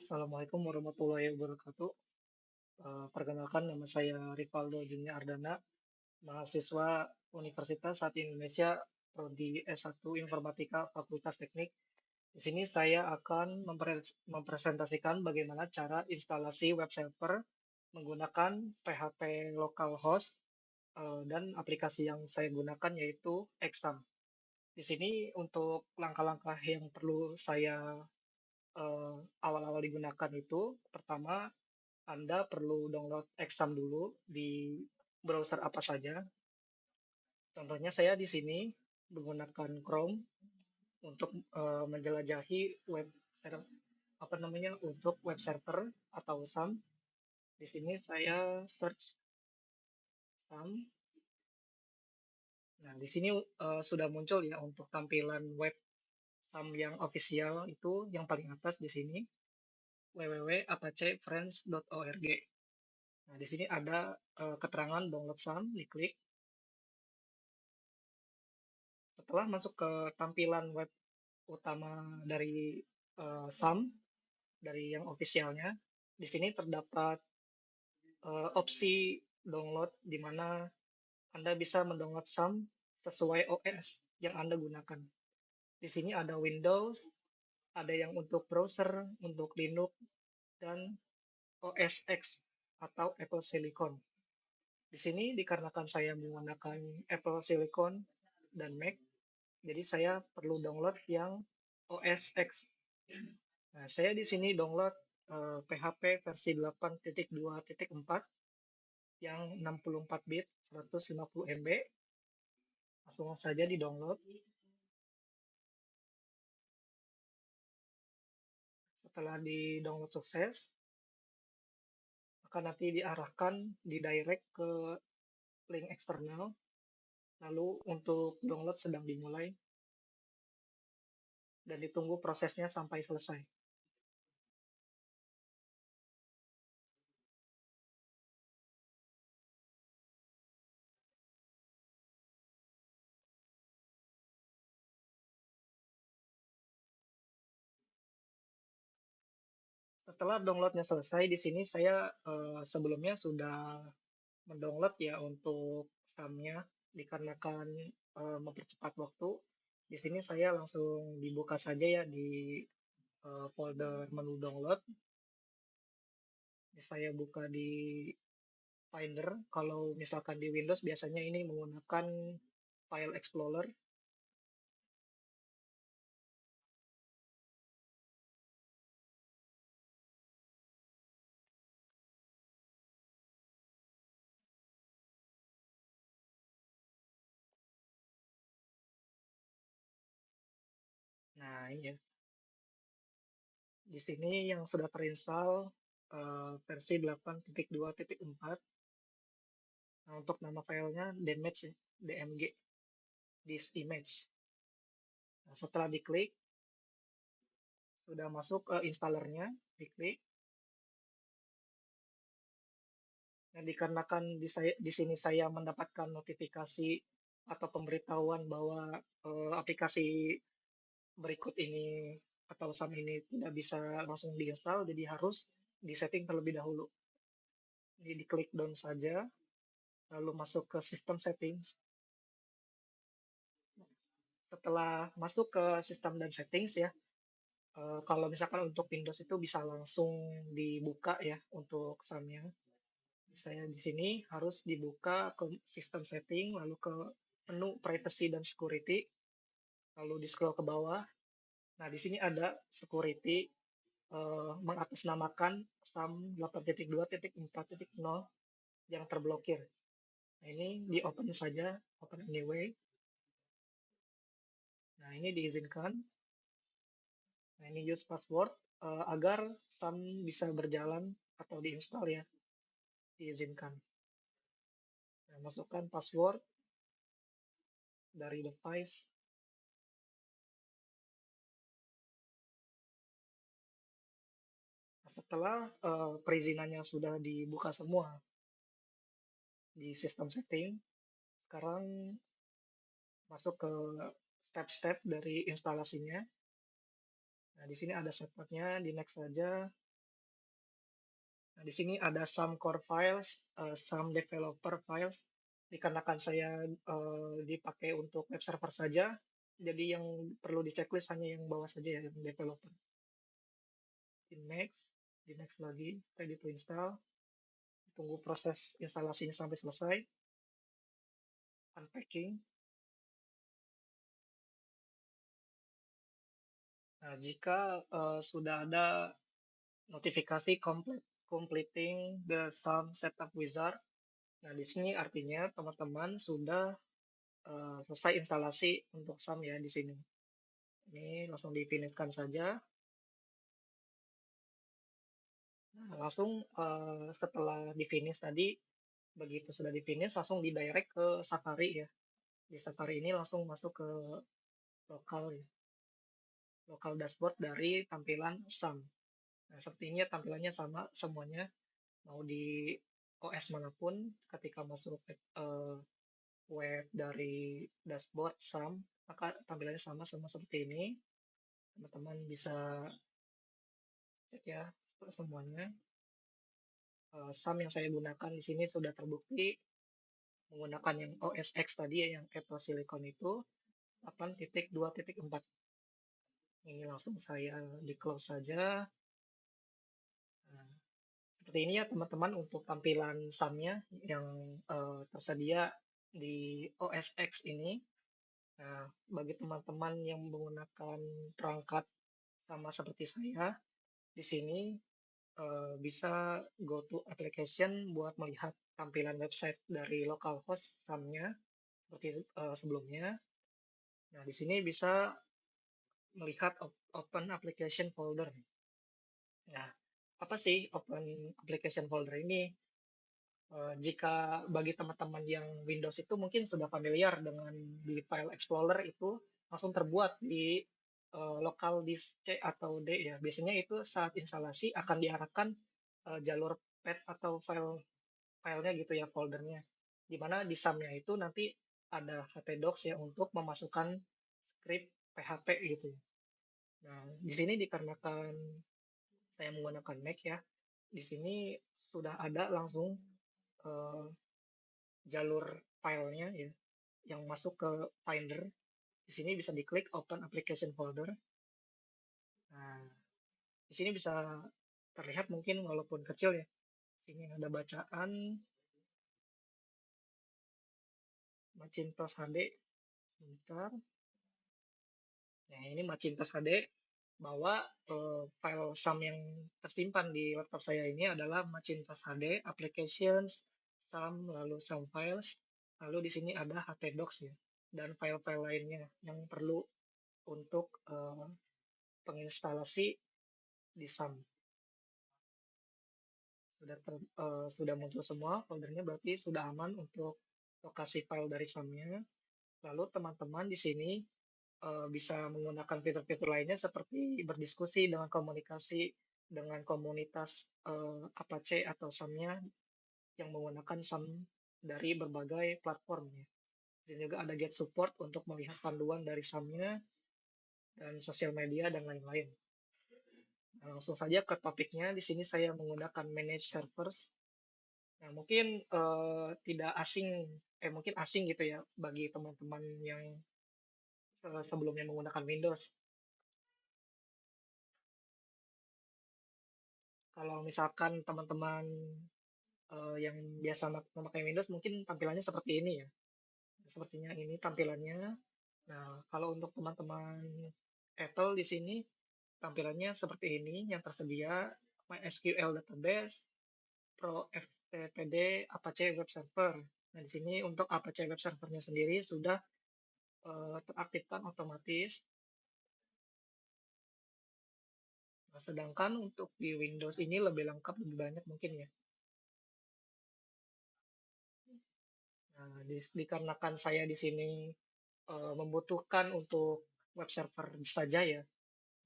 Assalamualaikum warahmatullahi wabarakatuh. Perkenalkan nama saya Rivaldo Junior Ardana, mahasiswa Universitas Satu Indonesia, Prodi S1 Informatika Fakultas Teknik. Di sini saya akan mempresentasikan bagaimana cara instalasi web server menggunakan PHP localhost dan aplikasi yang saya gunakan yaitu Exam. Di sini untuk langkah-langkah yang perlu saya awal-awal digunakan itu, pertama Anda perlu download Exam dulu di browser apa saja. Contohnya saya di sini menggunakan Chrome untuk menjelajahi web server apa namanya untuk web server atau SAM. Di sini saya search SAM. Nah, di sini sudah muncul ya untuk tampilan web SAM yang official itu yang paling atas di sini www.apacefriends.org. Nah, di sini ada keterangan download SAM, diklik. Setelah masuk ke tampilan web utama dari SAM, dari yang ofisialnya, di sini terdapat opsi download di mana Anda bisa mendownload SAM sesuai OS yang Anda gunakan. Di sini ada Windows, ada yang untuk browser, untuk Linux, dan OS X atau Apple Silicon. Di sini dikarenakan saya menggunakan Apple Silicon dan Mac, jadi saya perlu download yang OS X. Nah, saya di sini download PHP versi 8.2.4 yang 64 bit 150 MB. Langsung saja di-download. Setelah di-download sukses, akan nanti diarahkan di direct ke link eksternal. Lalu untuk download sedang dimulai dan ditunggu prosesnya sampai selesai. Setelah downloadnya selesai, di sini saya sebelumnya sudah mendownload ya untuk SAM-nya dikarenakan mempercepat waktu. Di sini saya langsung dibuka saja ya di folder menu download. Saya buka di Finder. Kalau misalkan di Windows biasanya ini menggunakan File Explorer. Nah, ini ya. Di sini yang sudah terinstall versi 8.2.4. Nah, untuk nama filenya damage ya, DMG, this image. Nah, setelah diklik, sudah masuk ke installernya, diklik. Nah, dikarenakan di sini saya mendapatkan notifikasi atau pemberitahuan bahwa aplikasi berikut ini atau SAM ini tidak bisa langsung diinstal, jadi harus disetting terlebih dahulu. Ini diklik down saja, lalu masuk ke System Settings. Setelah masuk ke Sistem dan Settings ya, kalau misalkan untuk Windows itu bisa langsung dibuka ya untuk SAM-nya. Saya di sini harus dibuka ke System Setting, lalu ke menu Privacy dan Security, lalu di scroll ke bawah. Nah, di sini ada Security mengatasnamakan SAM 8.2.4.0 yang terblokir. Nah, ini di open saja, open anyway. Nah, ini diizinkan. Nah, ini use password agar SAM bisa berjalan atau diinstal ya, diizinkan. Nah, masukkan password dari device. Nah, setelah perizinannya sudah dibuka semua di sistem setting, sekarang masuk ke step-step dari instalasinya. Nah, di sini ada setupnya, di next saja. Nah, di sini ada some core files, some developer files. Dikarenakan saya dipakai untuk web server saja, jadi yang perlu di checklist hanya yang bawah saja ya, yang developer. Di next lagi, ready to install. Tunggu proses instalasinya sampai selesai. Unpacking. Nah, jika sudah ada notifikasi completing the SAM setup wizard, nah di sini artinya teman-teman sudah selesai instalasi untuk SAM ya di sini. Ini langsung difinishkan saja. Nah, langsung setelah di-finish tadi, begitu sudah di-finish langsung di-direct ke Safari ya. Di Safari ini langsung masuk ke lokal ya, lokal dashboard dari tampilan SAM. Nah, sepertinya tampilannya sama semuanya, mau di OS manapun ketika masuk web dari dashboard SAM, maka tampilannya sama semua seperti ini. Teman-teman bisa cek ya semuanya. SAM yang saya gunakan di sini sudah terbukti menggunakan yang OS X tadi ya, yang Apple Silicon itu 8.2.4. Ini langsung saya di close saja. Nah, seperti ini ya teman-teman untuk tampilan SAM-nya yang tersedia di OS X ini. Nah, bagi teman-teman yang menggunakan perangkat sama seperti saya, di sini bisa go to application buat melihat tampilan website dari localhost SAM-nya seperti sebelumnya. Nah, di sini bisa melihat open application folder. Nah, apa sih open application folder ini? Jika bagi teman-teman yang Windows itu mungkin sudah familiar dengan di file Explorer itu langsung terbuat di lokal disk C atau D ya. Biasanya itu saat instalasi akan diarahkan jalur path atau filenya gitu ya, foldernya. Di mana di SAM-nya itu nanti ada htdocs ya untuk memasukkan script PHP gitu ya. Nah, di sini dikarenakan saya menggunakan Mac ya, di sini sudah ada langsung eh, jalur filenya ya yang masuk ke Finder. Di sini bisa diklik Open Application Folder. Nah, di sini bisa terlihat mungkin walaupun kecil ya. Sini ada bacaan Macintosh HD. Sebentar. Nah, ini Macintosh HD bahwa file SAM yang tersimpan di laptop saya ini adalah Macintosh HD Applications SAM lalu SAM Files, lalu di sini ada htdocs ya dan file-file lainnya yang perlu untuk penginstalasi di SAM. Sudah muncul semua foldernya, berarti sudah aman untuk lokasi file dari SAM-nya. Lalu teman-teman di sini bisa menggunakan fitur-fitur lainnya seperti berdiskusi dengan komunikasi dengan komunitas Apache atau SAM-nya yang menggunakan SAM dari berbagai platform ya. Dan juga ada get support untuk melihat panduan dari SAM-nya dan sosial media dan lain-lain. Nah, langsung saja ke topiknya. Di sini saya menggunakan manage servers. Nah, mungkin tidak asing, mungkin asing gitu ya bagi teman-teman yang sebelumnya menggunakan Windows. Kalau misalkan teman-teman yang biasa memakai Windows mungkin tampilannya seperti ini ya. Sepertinya ini tampilannya. Nah, kalau untuk teman-teman Apple di sini tampilannya seperti ini yang tersedia MySQL database, Pro FTPD, Apache Web Server. Nah, di sini untuk Apache Web Servernya sendiri sudah teraktifkan otomatis. Nah, sedangkan untuk di Windows ini lebih lengkap, lebih banyak mungkin ya. Nah, dikarenakan saya di sini membutuhkan untuk web server saja ya.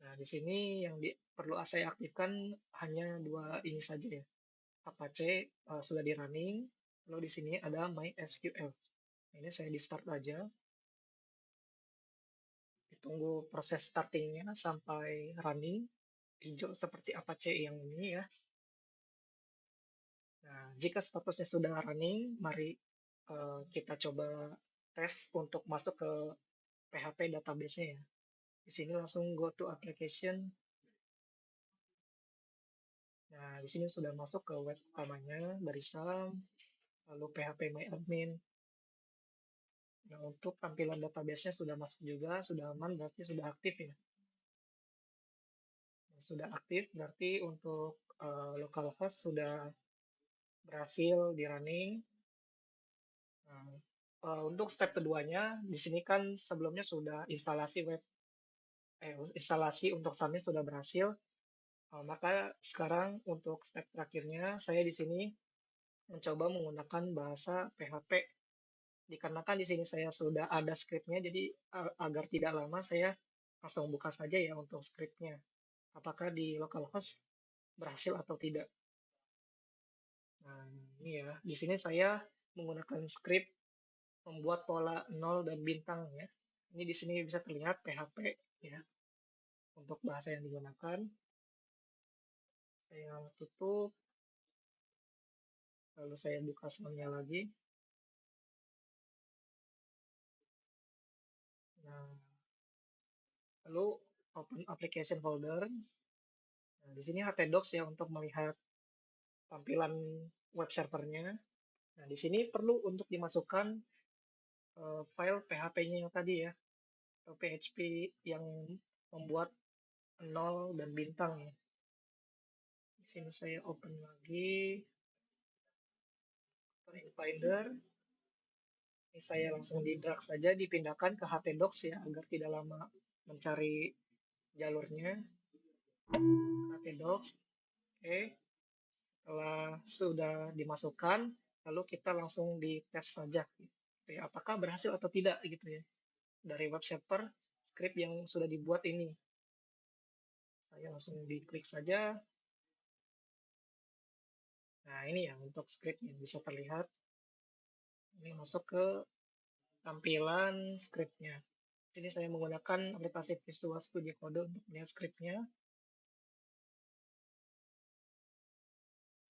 Nah, di sini yang perlu saya aktifkan hanya dua ini saja ya. Apache sudah di running, lalu di sini ada MySQL. Ini saya di start aja, ditunggu proses startingnya sampai running, hijau seperti Apache yang ini ya. Nah, jika statusnya sudah running, mari kita coba tes untuk masuk ke PHP database-nya ya. Di sini langsung go to application. Nah, di sini sudah masuk ke web utamanya dari SAM, lalu PHP My Admin. Nah, untuk tampilan database-nya sudah masuk juga, sudah aman, berarti sudah aktif ya. Nah, sudah aktif, berarti untuk localhost sudah berhasil di running. Nah, untuk step keduanya, di sini kan sebelumnya sudah instalasi untuk SAM-nya sudah berhasil. Maka sekarang untuk step terakhirnya, saya di sini mencoba menggunakan bahasa PHP. Dikarenakan di sini saya sudah ada skripnya, jadi agar tidak lama saya langsung buka saja ya untuk skripnya. Apakah di localhost berhasil atau tidak. Nah, ini ya. Di sini saya menggunakan skrip membuat pola nol dan bintang ya. Ini di sini bisa terlihat PHP ya untuk bahasa yang digunakan. Saya tutup, lalu saya buka filenya lagi. Nah, lalu open application folder. Nah, di sini htdocs ya untuk melihat tampilan web servernya. Nah, di sini perlu untuk dimasukkan file PHP-nya yang tadi ya, atau PHP yang membuat nol dan bintang ya. Di sini saya open lagi Finder. Ini saya langsung di drag saja dipindahkan ke htdocs ya agar tidak lama mencari jalurnya. Htdocs, oke. Setelah sudah dimasukkan, lalu kita langsung dites saja. Gitu ya. Apakah berhasil atau tidak gitu ya. Dari web server script yang sudah dibuat ini. Saya langsung diklik saja. Nah, ini ya untuk script yang bisa terlihat. Ini masuk ke tampilan scriptnya. Sini saya menggunakan aplikasi Visual Studio Code untuk melihat scriptnya.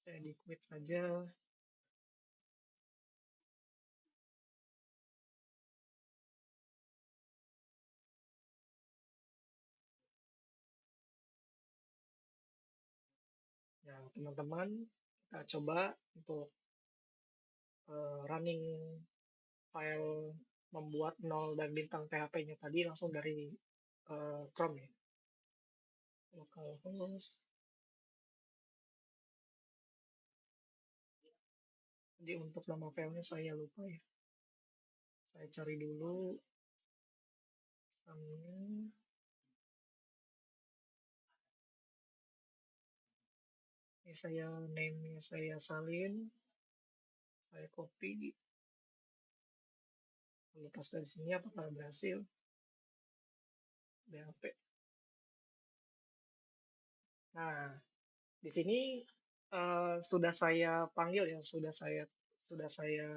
Saya di quit saja. Nah, teman-teman, kita coba untuk running file membuat nol dan bintang PHP-nya tadi langsung dari Chrome ya. Localhost. Jadi untuk nama filenya saya lupa ya. Saya cari dulu. Ini saya name-nya saya salin. Saya copy. Lalu paste di sini apakah berhasil? PHP. Nah, di sini sudah saya panggil ya, sudah saya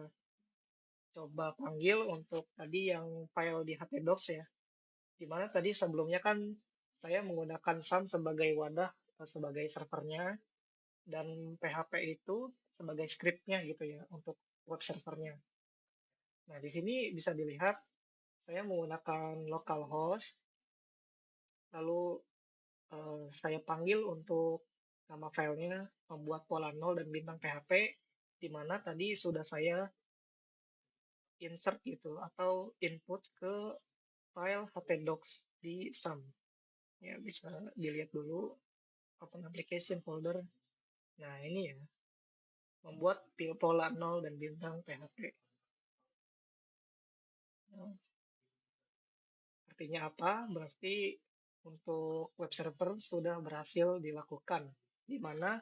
coba panggil untuk tadi yang file di htdocs ya. Dimana tadi sebelumnya kan saya menggunakan SAM sebagai wadah, sebagai servernya, dan PHP itu sebagai scriptnya gitu ya untuk web servernya. Nah, di sini bisa dilihat saya menggunakan localhost, lalu saya panggil untuk nama filenya membuat pola nol dan bintang PHP, di mana tadi sudah saya insert gitu atau input ke file htdocs di SAM. Ya, bisa dilihat dulu open application folder. Nah, ini ya, membuat pola nol dan bintang PHP. Nah, artinya apa? Berarti untuk web server sudah berhasil dilakukan, di mana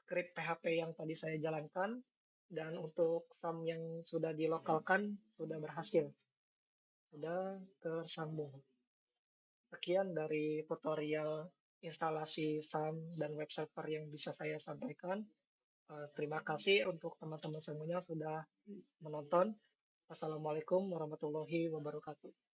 script PHP yang tadi saya jalankan dan untuk SAM yang sudah dilokalkan sudah berhasil, sudah tersambung. Sekian dari tutorial instalasi SAM dan web server yang bisa saya sampaikan. Terima kasih untuk teman-teman semuanya sudah menonton. Wassalamualaikum warahmatullahi wabarakatuh.